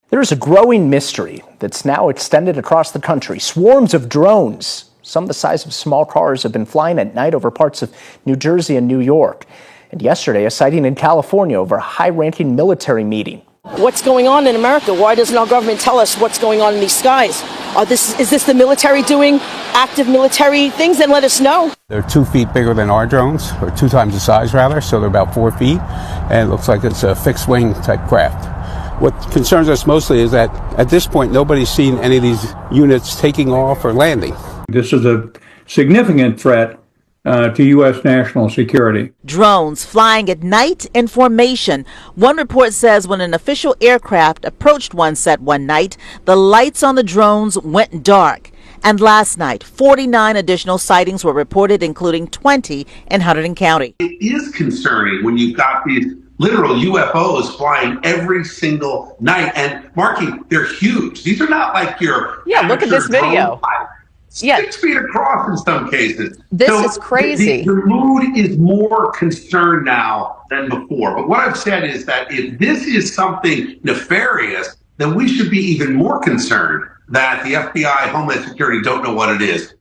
There is a growing mystery that's now extended across the country. Swarms of drones, some the size of small cars, have been flying at night over parts of New Jersey and New York. And yesterday, a sighting in California over a high-ranking military meeting. What's going on in America? Why doesn't our government tell us what's going on in these skies? Is this the military doing active military things? Then let us know. They're 2 feet bigger than our drones, or 2 times the size rather, so they're about 4 feet, and it looks like it's a fixed wing type craft. What concerns us mostly is that at this point nobody's seen any of these units taking off or landing. This is a significant threat to U.S. national security. Drones flying at night in formation. One report says when an official aircraft approached one set one night, the lights on the drones went dark. And last night, 49 additional sightings were reported, including 20 in Hunterdon County. It is concerning when you've got these literal UFOs flying every single night. And Marky, they're huge. These are not like your look at this video. 6 feet across in some cases. This is crazy. The mood is more concerned now than before. But what I've said is that if this is something nefarious, then we should be even more concerned that the FBI, Homeland Security don't know what it is.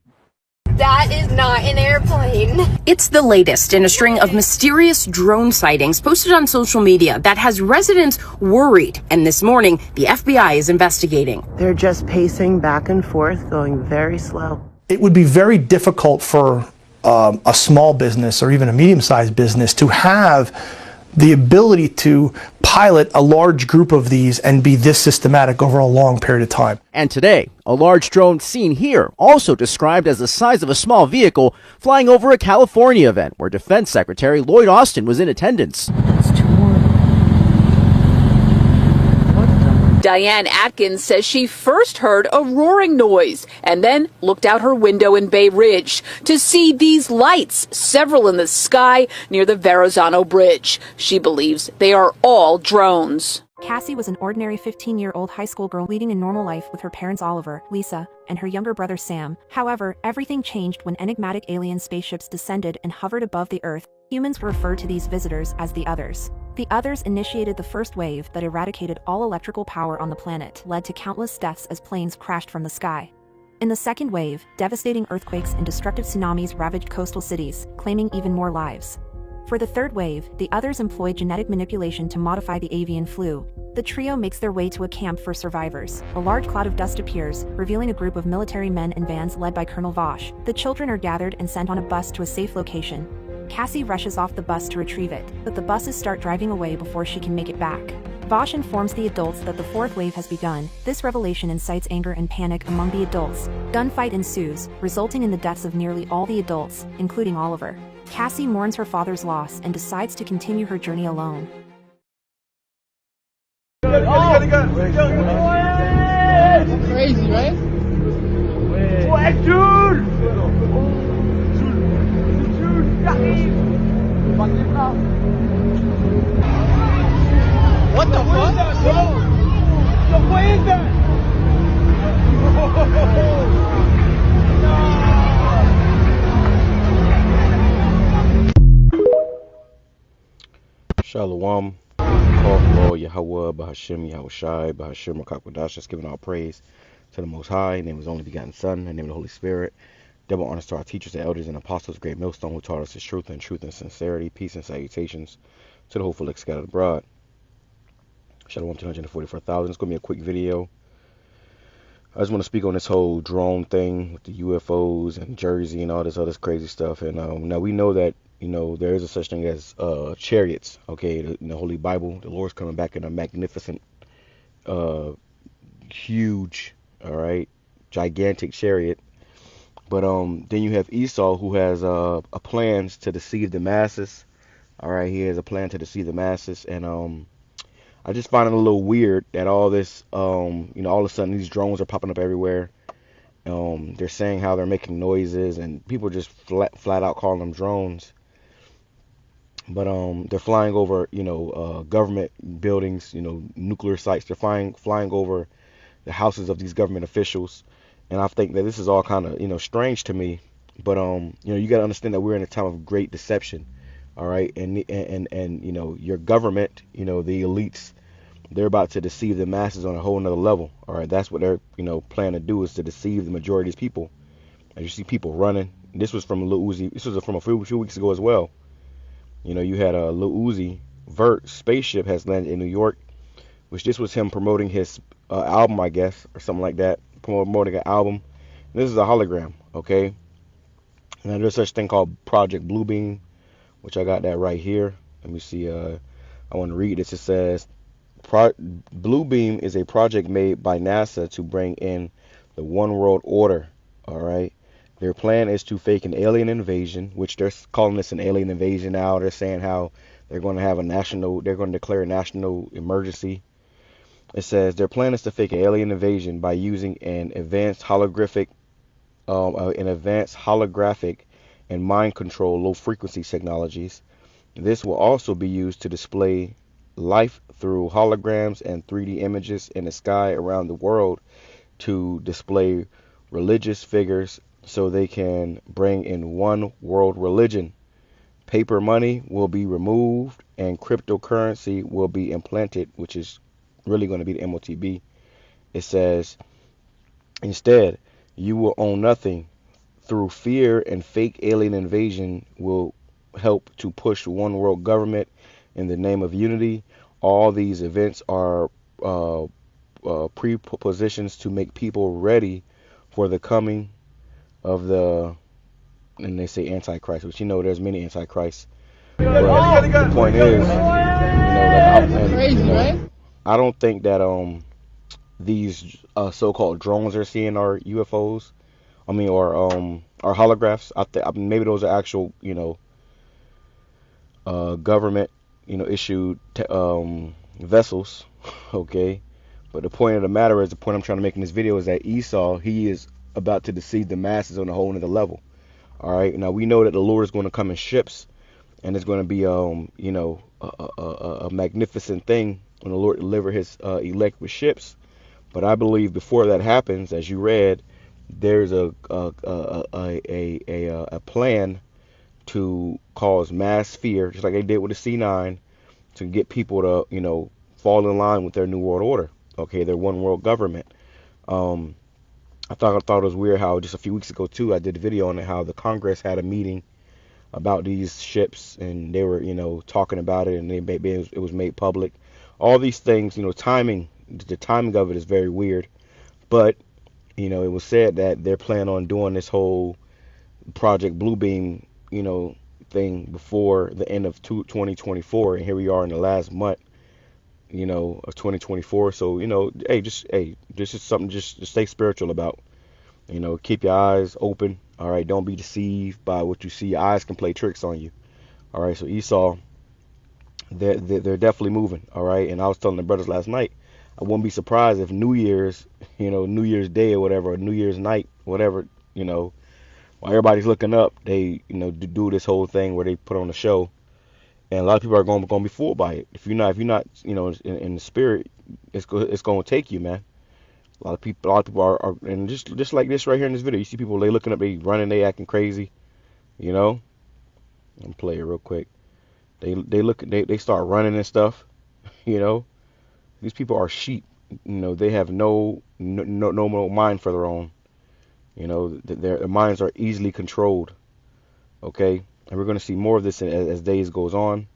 That is not an airplane. It's the latest in a string of mysterious drone sightings posted on social media that has residents worried. And this morning, the FBI is investigating. They're just pacing back and forth, going very slow. It would be very difficult for a small business or even a medium-sized business to have the ability to pilot a large group of these and be this systematic over a long period of time. And today, a large drone seen here, also described as the size of a small vehicle, flying over a California event where Defense Secretary Lloyd Austin was in attendance. Diane Atkins says she first heard a roaring noise and then looked out her window in Bay Ridge to see these lights, several in the sky near the Verrazano Bridge. She believes they are all drones. Cassie was an ordinary 15-year-old high school girl leading a normal life with her parents Oliver, Lisa, and her younger brother Sam. However, everything changed when enigmatic alien spaceships descended and hovered above the Earth. Humans refer to these visitors as the Others. The Others initiated the first wave that eradicated all electrical power on the planet, led to countless deaths as planes crashed from the sky. In the second wave, devastating earthquakes and destructive tsunamis ravaged coastal cities, claiming even more lives. For the third wave, the Others employed genetic manipulation to modify the avian flu. The trio makes their way to a camp for survivors. A large cloud of dust appears, revealing a group of military men in vans led by Colonel Vosh. The children are gathered and sent on a bus to a safe location. Cassie rushes off the bus to retrieve it, but the buses start driving away before she can make it back. Vosh informs the adults that the fourth wave has begun. This revelation incites anger and panic among the adults. Gunfight ensues, resulting in the deaths of nearly all the adults, including Oliver. Cassie mourns her father's loss and decides to continue her journey alone. Crazy, right? What the fuck? What is that? Shalom. Call for Lord Yahweh, Bahashim, Yahushai, Bahashim, Rakakwadash. Just giving all praise to the Most High. In the name of His only begotten Son, in the name of the Holy Spirit. Double honors to our teachers and elders and apostles, great millstone who taught us His truth and sincerity, peace and salutations to the hopeful elect scattered abroad. Shalom to 144,000. It's going to be a quick video. I just want to speak on this whole drone thing with the UFOs and Jersey and all this other crazy stuff. And now we know that, there is a such thing as chariots. Okay, in the Holy Bible, the Lord's coming back in a magnificent, huge, all right, gigantic chariot. But then you have Esau, who has a plans to deceive the masses. All right, he has a plan to deceive the masses, and I just find it a little weird that all this, all of a sudden these drones are popping up everywhere. They're saying how they're making noises, and people just flat out calling them drones. But they're flying over, government buildings, nuclear sites. They're flying over the houses of these government officials. And I think that this is all kind of, strange to me. But, you got to understand that we're in a time of great deception. All right. And your government, the elites they're about to deceive the masses on a whole nother level. All right, that's what they're planning to do, is to deceive the majority of these people. As you see people running, this was from Lil Uzi. This was from a few weeks ago as well. You had a Lil Uzi Vert spaceship has landed in New York, which this was him promoting his album, I guess, or something like that, promoting an album. This is a hologram, okay? Now there's such thing called Project Bluebeam, which I got that right here. Let me see. I want to read this. It says, Bluebeam is a project made by NASA to bring in the one world order. All right. Their plan is to fake an alien invasion, which they're calling this an alien invasion now. They're saying how they're going to have they're going to declare a national emergency. It says their plan is to fake an alien invasion by using an advanced holographic and mind control low frequency technologies. This will also be used to display life through holograms and 3D images in the sky around the world, to display religious figures so they can bring in one world religion. Paper money will be removed and cryptocurrency will be implanted, which is really going to be the M0TB. It says, instead, you will own nothing. Through fear and fake alien invasion will help to push one world government in the name of unity. All these events are prepositions to make people ready for the coming of the, and they say Antichrist, which there's many Antichrists. But the point is, I don't think that these so-called drones they're seeing are UFOs. I mean, or holographs. Maybe those are actual, government, issued vessels. Okay, but the point of the matter is, the point I'm trying to make in this video is that Esau, he is about to deceive the masses on a whole nother level. All right, now we know that the Lord is going to come in ships, and it's going to be a magnificent thing when the Lord deliver His elect with ships. But I believe before that happens, as you read, there's a plan to cause mass fear, just like they did with the C9, to get people to fall in line with their new world order. Okay, their one world government. I thought it was weird how just a few weeks ago too, I did a video on it, how the Congress had a meeting about these ships, and they were talking about it, and it was made public. All these things, the timing of it is very weird, but it was said that they're planning on doing this whole Project Bluebeam, thing before the end of 2024, and here we are in the last month, of 2024. So, this is something just to stay spiritual about. Keep your eyes open. All right, don't be deceived by what you see. Your eyes can play tricks on you. All right, so Esau, they're definitely moving. All right, and I was telling the brothers last night, I wouldn't be surprised if New Year's, New Year's Day or whatever, or New Year's night, whatever, while everybody's looking up, they, do this whole thing where they put on a show, and a lot of people are going to be fooled by it. If you're not, in the spirit, it's going to take you, man. A lot of people are, and just like this right here in this video, you see people, they looking up, they running, they acting crazy, I'm play it real quick. They start running and stuff, These people are sheep, they have no mind for their own. Their minds are easily controlled. Okay, and we're going to see more of this as days goes on.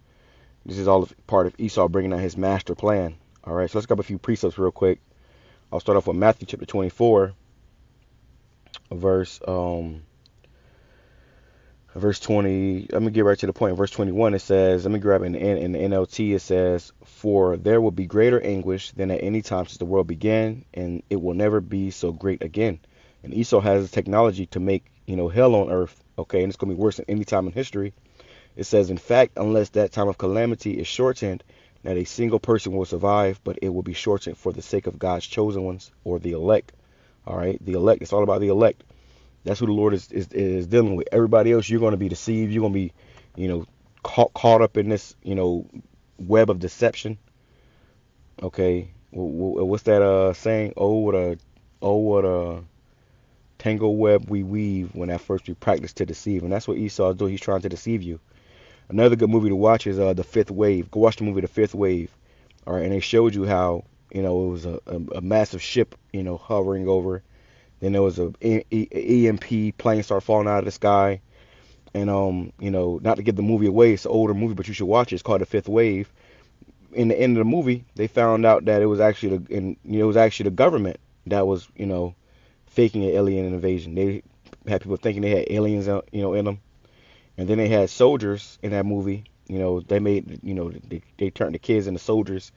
This is all part of Esau bringing out his master plan. All right, so let's grab a few precepts real quick. I'll start off with Matthew chapter 24, verse 20. Let me get right to the point. Verse 21, it says, let me grab in the NLT. It says, "For there will be greater anguish than at any time since the world began, and it will never be so great again." And Esau has the technology to make, hell on earth. Okay, and it's going to be worse than any time in history. It says, "In fact, unless that time of calamity is shortened, not a single person will survive, but it will be shortened for the sake of God's chosen ones, or the elect." All right, the elect. It's all about the elect. That's who the Lord is dealing with. Everybody else, you're going to be deceived. You're going to be, caught up in this, web of deception. Okay, what's that saying? Oh, what a tangle web we weave when at first we practice to deceive. And that's what Esau is doing. He's trying to deceive you. Another good movie to watch is The Fifth Wave. Go watch the movie The Fifth Wave. All right, and they showed you how, it was a massive ship, hovering over. Then there was a EMP plane start falling out of the sky. And not to give the movie away, it's an older movie, but you should watch it. It's called The Fifth Wave. In the end of the movie, they found out that it was actually the government that was, faking an alien invasion. They had people thinking they had aliens, in them. And then they had soldiers in that movie. They made, they turned the kids into soldiers,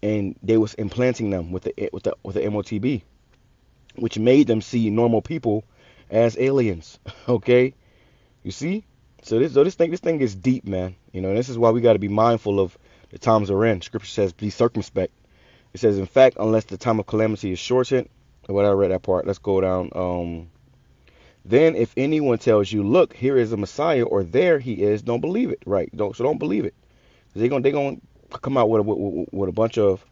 and they was implanting them with the M0TB, which made them see normal people as aliens. Okay, you see? So this thing is deep, man. And this is why we got to be mindful of the times we're in. Scripture says, be circumspect. It says, in fact, unless the time of calamity is shortened. What I read that part. Let's go down. Then if anyone tells you, look, here is a Messiah, or there he is, don't believe it. Right? Don't believe it. They're gonna come out with a bunch of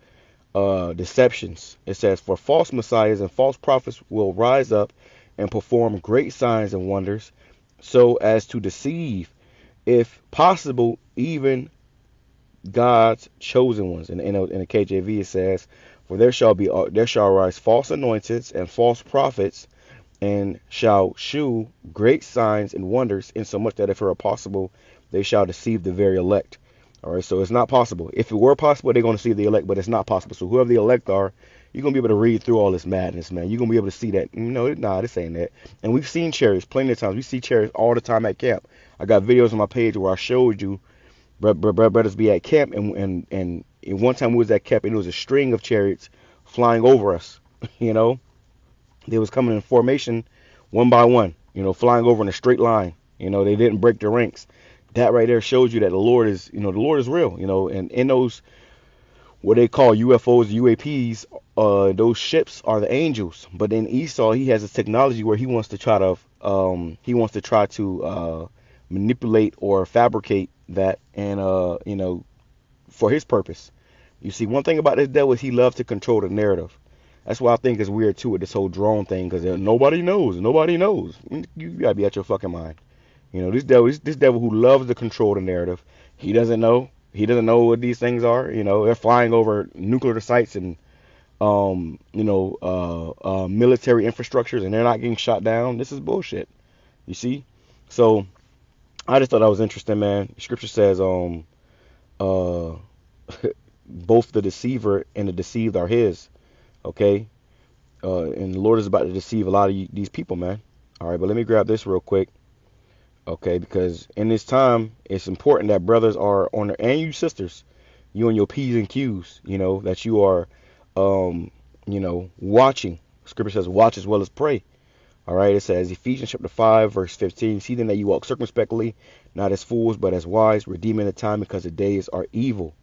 deceptions. It says, for false messiahs and false prophets will rise up and perform great signs and wonders, so as to deceive, if possible, even God's chosen ones. And in the KJV it says, for there shall arise false anointeds and false prophets, and shall shew great signs and wonders, insomuch that if it were possible, they shall deceive the very elect. All right, so it's not possible. If it were possible, they're going to see the elect, but it's not possible. So whoever the elect are, you're going to be able to read through all this madness, man. You're going to be able to see that. This ain't that. And we've seen chariots plenty of times. We see chariots all the time at camp. I got videos on my page where I showed you brothers be at camp, and one time we was at camp, and it was a string of chariots flying over us. They was coming in formation one by one, flying over in a straight line. They didn't break their ranks. That right there shows you that the Lord is real, and in those, what they call UFOs, UAPs, those ships are the angels. But in Esau, he has a technology where he wants to try to manipulate or fabricate that, and for his purpose. You see, one thing about this devil is he loves to control the narrative. That's why I think it's weird too with this whole drone thing, because nobody knows. You gotta be out your fucking mind. This devil who loves to control the narrative, he doesn't know what these things are. They're flying over nuclear sites and military infrastructures, and they're not getting shot down. This is bullshit. You see? So I just thought that was interesting, man. Scripture says both the deceiver and the deceived are his. Okay? And the Lord is about to deceive a lot of these people, man. All right, but let me grab this real quick. Okay, because in this time, it's important that brothers are on there, and you sisters, you and your P's and Q's, that you are, watching. Scripture says, watch as well as pray. All right, it says, Ephesians chapter 5, verse 15, see then that you walk circumspectly, not as fools, but as wise, redeeming the time, because the days are evil.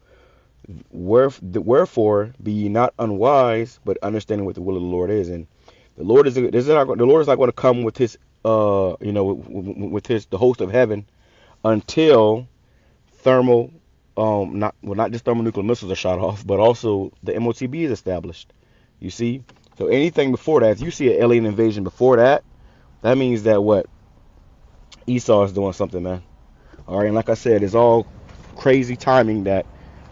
Wherefore, be ye not unwise, but understanding what the will of the Lord is. And the Lord is not going to come with his the host of heaven until not just thermonuclear missiles are shot off, but also the M0TB is established. You see? So anything before that, if you see an alien invasion before that, that means that what? Esau is doing something, man. All right, and like I said, it's all crazy timing that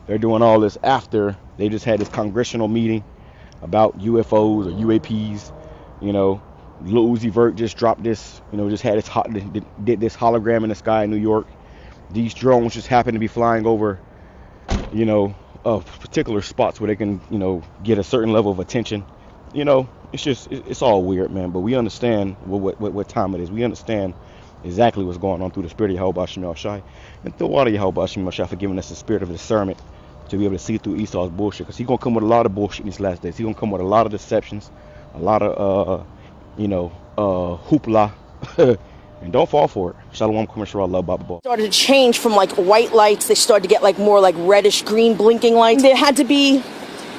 they're doing all this after they just had this congressional meeting about UFOs or UAPs. Lil Uzi Vert just dropped this, just had did this hologram in the sky in New York. These drones just happen to be flying over, particular spots where they can, get a certain level of attention. It's all weird, man. But we understand what time it is. We understand exactly what's going on through the spirit of Yahweh Hashem Yahushai. And through water Yahweh Hashem Yahushai for giving us the spirit of discernment to be able to see through Esau's bullshit. Because he's going to come with a lot of bullshit in these last days. He's going to come with a lot of deceptions, a lot of, hoopla. And don't fall for it. Shalom, Commissioner Allah, Baba. Started to change from like white lights. They started to get like more like reddish green blinking lights. There had to be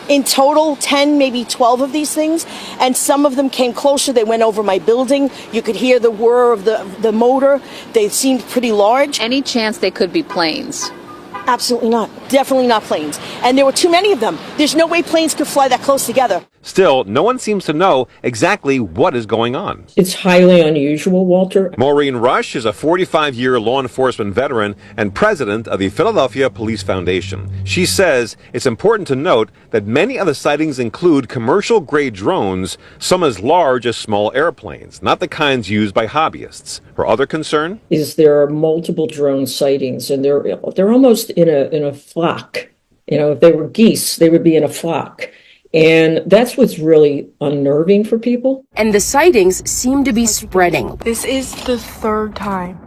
in total 10, maybe 12 of these things. And some of them came closer. They went over my building. You could hear the whir of the motor. They seemed pretty large. Any chance they could be planes? Absolutely not. Definitely not planes. And there were too many of them. There's no way planes could fly that close together. Still, no one seems to know exactly what is going on. It's highly unusual, Walter. Maureen Rush is a 45-year law enforcement veteran and president of the Philadelphia Police Foundation. She says it's important to note that many of the sightings include commercial-grade drones, some as large as small airplanes, not the kinds used by hobbyists. Her other concern is there are multiple drone sightings, and they're almost in a flock. You know, if they were geese, they would be in a flock. And that's what's really unnerving for people. And the sightings seem to be spreading. This is the third time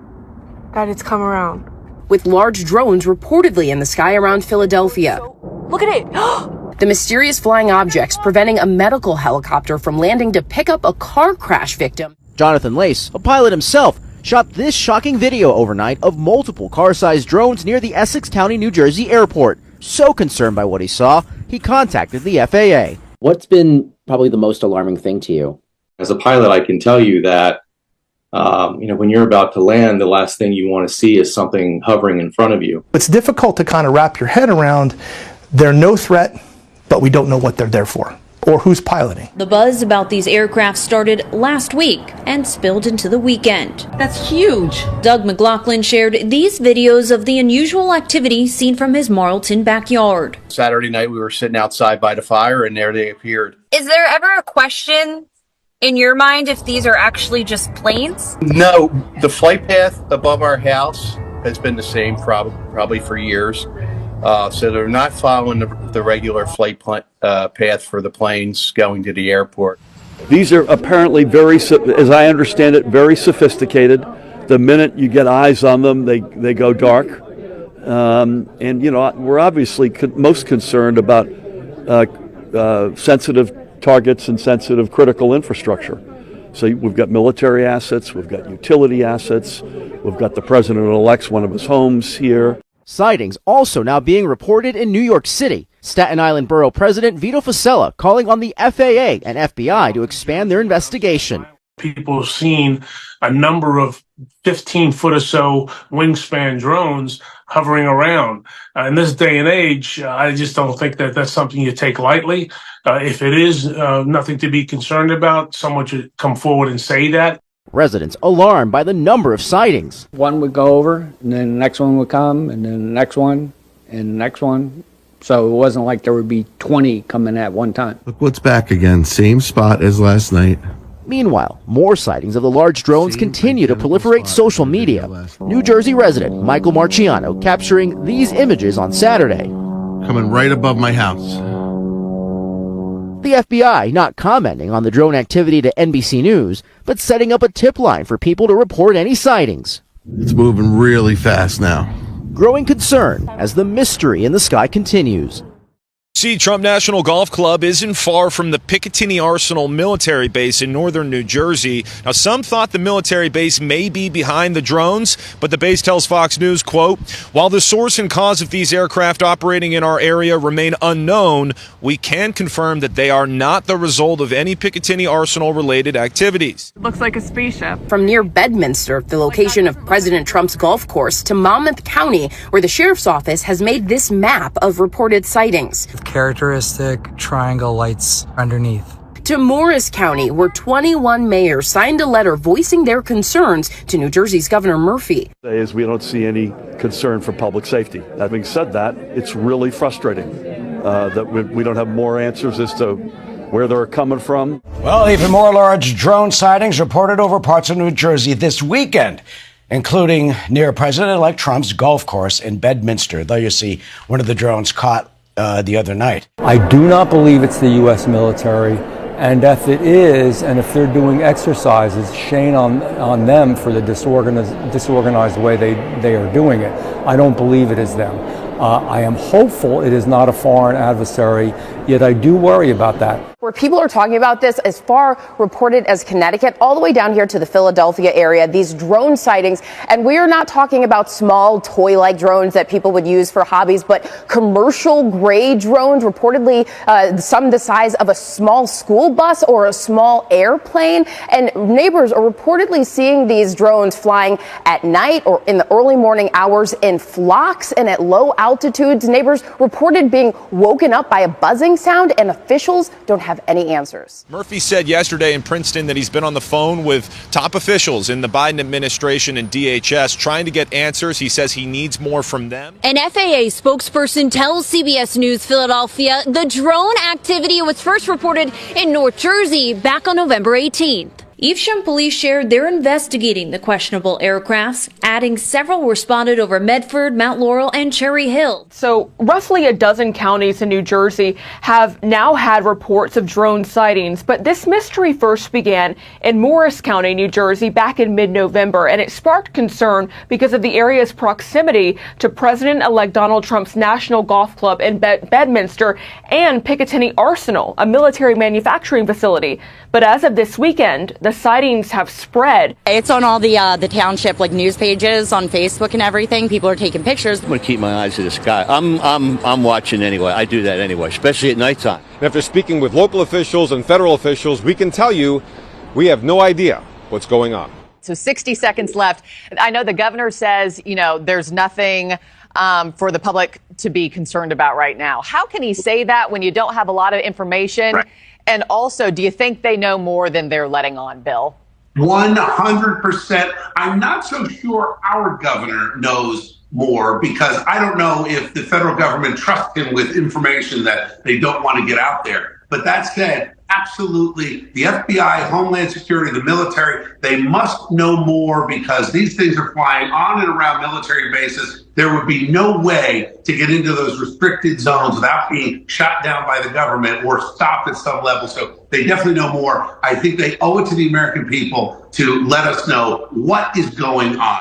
that it's come around. With large drones reportedly in the sky around Philadelphia. Look at it. The mysterious flying objects preventing a medical helicopter from landing to pick up a car crash victim. Jonathan Lace, a pilot himself, shot this shocking video overnight of multiple car-sized drones near the Essex County, New Jersey airport. So concerned by what he saw, he contacted the FAA. What's been probably the most alarming thing to you? As a pilot, I can tell you that, when you're about to land, the last thing you want to see is something hovering in front of you. It's difficult to kind of wrap your head around. They're no threat, but we don't know what they're there for or who's piloting. The buzz about these aircraft started last week and spilled into the weekend. That's huge. Doug McLaughlin shared these videos of the unusual activity seen from his Marlton backyard. Saturday night, we were sitting outside by the fire, and there they appeared. Is there ever a question in your mind if these are actually just planes? No, the flight path above our house has been the same probably for years. So they're not following the regular flight path for the planes going to the airport. These are apparently as I understand it, very sophisticated. The minute you get eyes on them, they go dark. We're obviously most concerned about sensitive targets and sensitive critical infrastructure. So we've got military assets, we've got utility assets, we've got the president-elect's one of his homes here. Sightings also now being reported in New York City. Staten Island Borough President Vito Fossella calling on the FAA and FBI to expand their investigation. People have seen a number of 15-foot or so wingspan drones hovering around. In this day and age, I just don't think that that's something you take lightly. If it is nothing to be concerned about, someone should come forward and say that. Residents alarmed by the number of sightings. One would go over, and then the next one would come, and then the next one, and the next one. So it wasn't like there would be 20 coming at one time. Look what's back again. Same spot as last night. Meanwhile, more sightings of the large drones continue to proliferate social media. New Jersey resident Michael Marciano capturing these images on Saturday. Coming right above my house. The FBI not commenting on the drone activity to NBC News, but setting up a tip line for people to report any sightings. It's moving really fast now. Growing concern as the mystery in the sky continues. See, Trump National Golf Club isn't far from the Picatinny Arsenal military base in northern New Jersey. Now, some thought the military base may be behind the drones, but the base tells Fox News, quote, "While the source and cause of these aircraft operating in our area remain unknown, we can confirm that they are not the result of any Picatinny Arsenal-related activities." It looks like a spaceship. From near Bedminster, the location of President Trump's golf course, to Monmouth County, where the sheriff's office has made this map of reported sightings. Characteristic triangle lights underneath. To Morris County, where 21 mayors signed a letter voicing their concerns to New Jersey's Governor Murphy. We don't see any concern for public safety. Having said that, it's really frustrating that we don't have more answers as to where they're coming from. Well, even more large drone sightings reported over parts of New Jersey this weekend, including near President-elect Trump's golf course in Bedminster. Though you see one of the drones caught the other night. I do not believe it's the U.S. military, and if it is, and if they're doing exercises, shame on them for the disorganized way they are doing it. I don't believe it is them. I am hopeful it is not a foreign adversary, yet I do worry about that. Where people are talking about this as far reported as Connecticut, all the way down here to the Philadelphia area, these drone sightings. And we are not talking about small toy-like drones that people would use for hobbies, but commercial grade drones, reportedly some the size of a small school bus or a small airplane. And neighbors are reportedly seeing these drones flying at night or in the early morning hours in flocks and at low altitude. altitudes. Neighbors reported being woken up by a buzzing sound, and officials don't have any answers. Murphy said yesterday in Princeton that he's been on the phone with top officials in the Biden administration and DHS trying to get answers. He says he needs more from them. An FAA spokesperson tells CBS News Philadelphia the drone activity was first reported in North Jersey back on November 18th. Evesham police shared they're investigating the questionable aircrafts, adding several responded over Medford, Mount Laurel, and Cherry Hill. So roughly a dozen counties in New Jersey have now had reports of drone sightings, but this mystery first began in Morris County, New Jersey, back in mid-November, and it sparked concern because of the area's proximity to President-elect Donald Trump's National Golf Club in Bedminster and Picatinny Arsenal, a military manufacturing facility. But as of this weekend, the sightings have spread. It's on all the township news pages on Facebook and everything. People are taking pictures. I'm going to keep my eyes to the sky. I'm watching anyway. I do that anyway, especially at nighttime. After speaking with local officials and federal officials, we can tell you we have no idea what's going on. So 60 seconds left. I know the governor says, there's nothing for the public to be concerned about right now. How can he say that when you don't have a lot of information? Right. And also, do you think they know more than they're letting on, Bill? 100%. I'm not so sure our governor knows more because I don't know if the federal government trusts him with information that they don't want to get out there. But that said, absolutely, the FBI, Homeland Security, the military, they must know more because these things are flying on and around military bases. There would be no way to get into those restricted zones without being shot down by the government or stopped at some level. So they definitely know more. I think they owe it to the American people to let us know what is going on.